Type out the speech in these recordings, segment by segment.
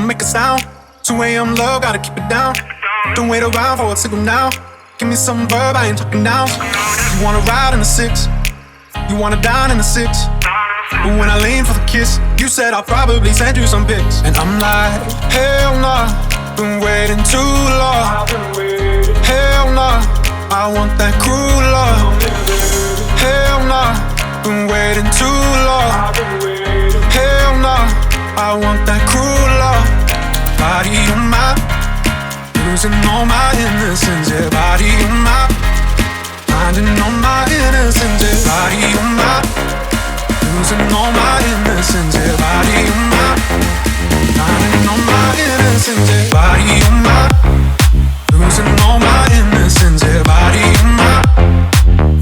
don't make a sound. 2 a.m. love, gotta keep it down. Don't wait around for a signal now. Give me some verb, I ain't talking now. You wanna ride in the 6, you wanna dine in the 6. But when I lean for the kiss, you said I'll probably send you some pics. And I'm like, hell nah, been waiting too long. Hell nah, I want that cruel love. Hell nah, been waiting too long. Hell nah, I want that cruel love. Body on my, losing all my innocence. Yeah, body on my, finding all my innocence. Yeah, body on my, losing all my innocence. Yeah, body on my, finding all my innocence. Yeah, body on my, losing all my innocence. Yeah, body on my,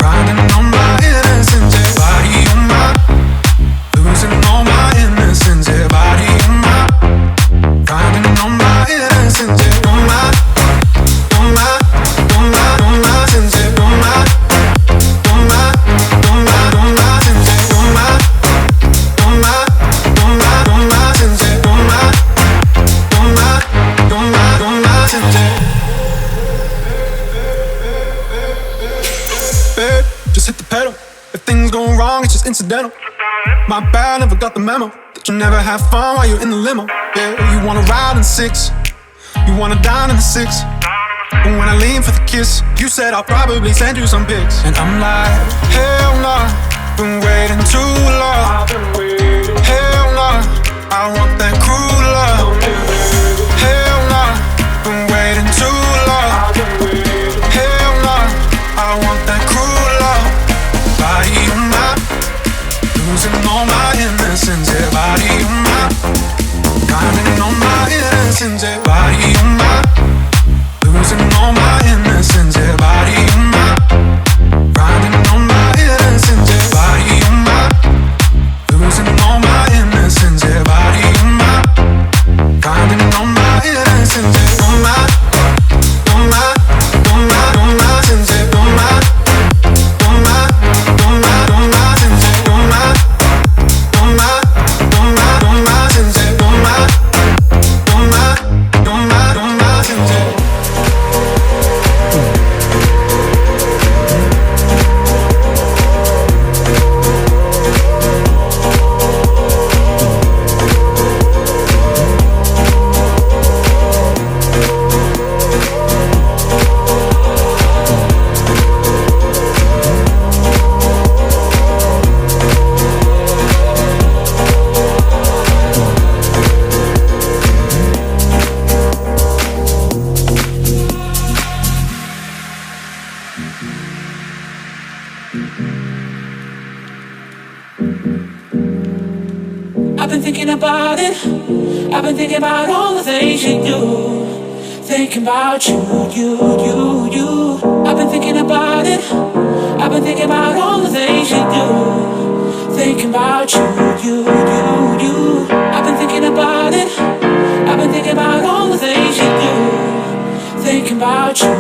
finding all my innocence. Yeah, body on my, losing all my innocence. Yeah, body on my, finding all my innocence. Yeah, on my, on my, on my, on my sense. Yeah, on my, on my, on my, on my sense. Yeah, on my, on my, on my, on my sense. Yeah, on my, on my, on my, on my sense. Yeah. Babe, just hit the pedal. If things go wrong, it's just incidental. My bad, never got the memo that you never have fun while you're in the limo. Yeah, you wanna ride in 6, you wanna dine in the 6. But when I lean for the kiss, you said I'll probably send you some pics. And I'm like, hell nah, been waiting too long. Hell nah, I want that cruel love. Hell nah, been waiting too long. Hell nah, I want that cruel love. Body on my, losing all my innocence. Yeah, body on my, finding all my innocence. Yeah, body on my, losing all my innocence. Yeah, body on my, finding all my innocence. Yeah, body on my, losing all my innocence. Yeah, body on my, finding all my innocence. Yeah, on my, on my, on my, on my sense. Yeah, on my, on my, on my, on my sense. Yeah, on my, on my, on my, on my sense. Yeah, on my, on my, on my, on my sense. Yeah. I've been thinking about it. I've been thinking about all the things you do. Thinking about you. I've been thinking about it. I've been thinking about all the things you do. Thinking about you. I've been thinking about it. I've been thinking about all the things you do. Thinking about you.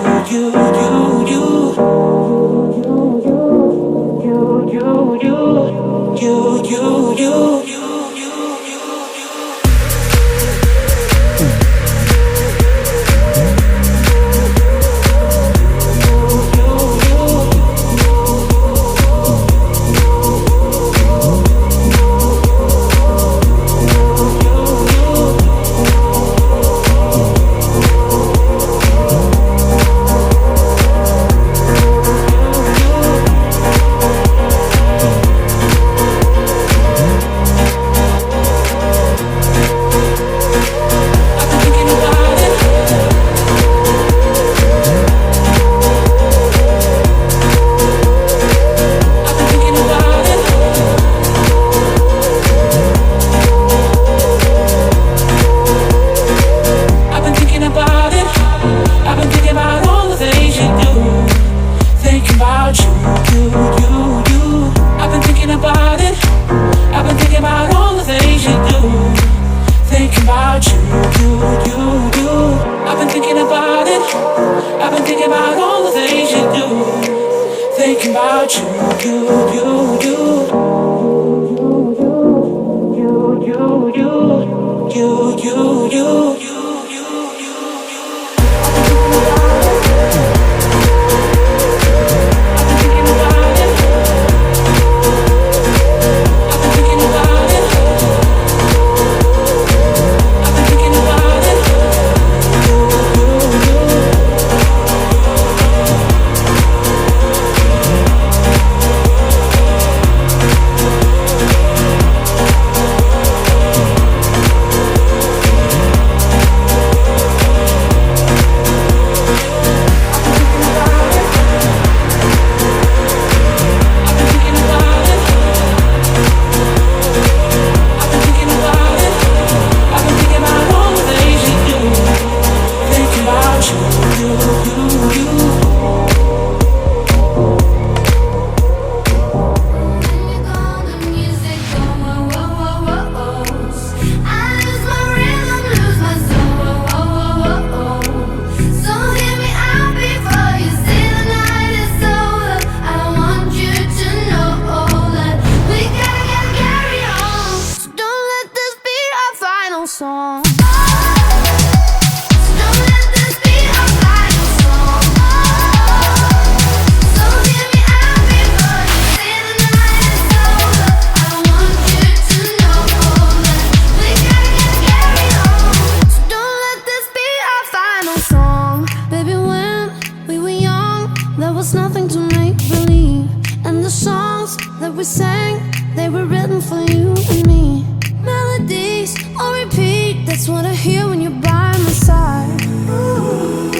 That's what I hear when you're by my side. Ooh,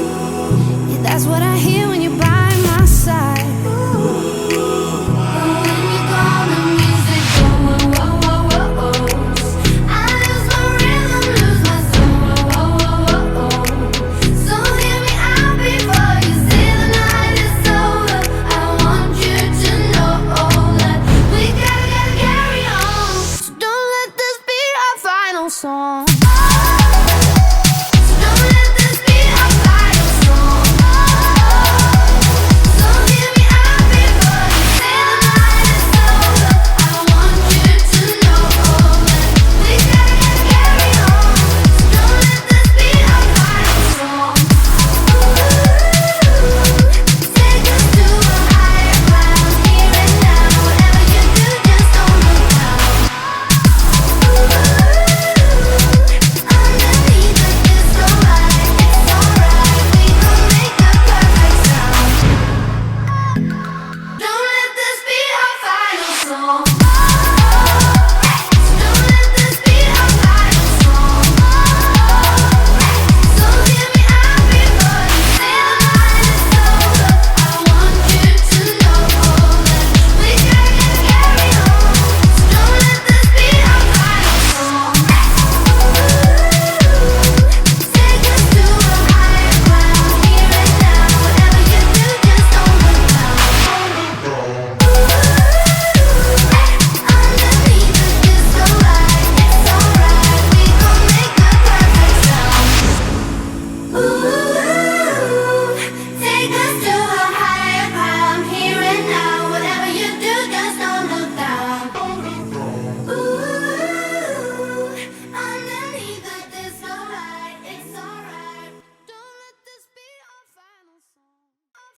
yeah, that's what I hear when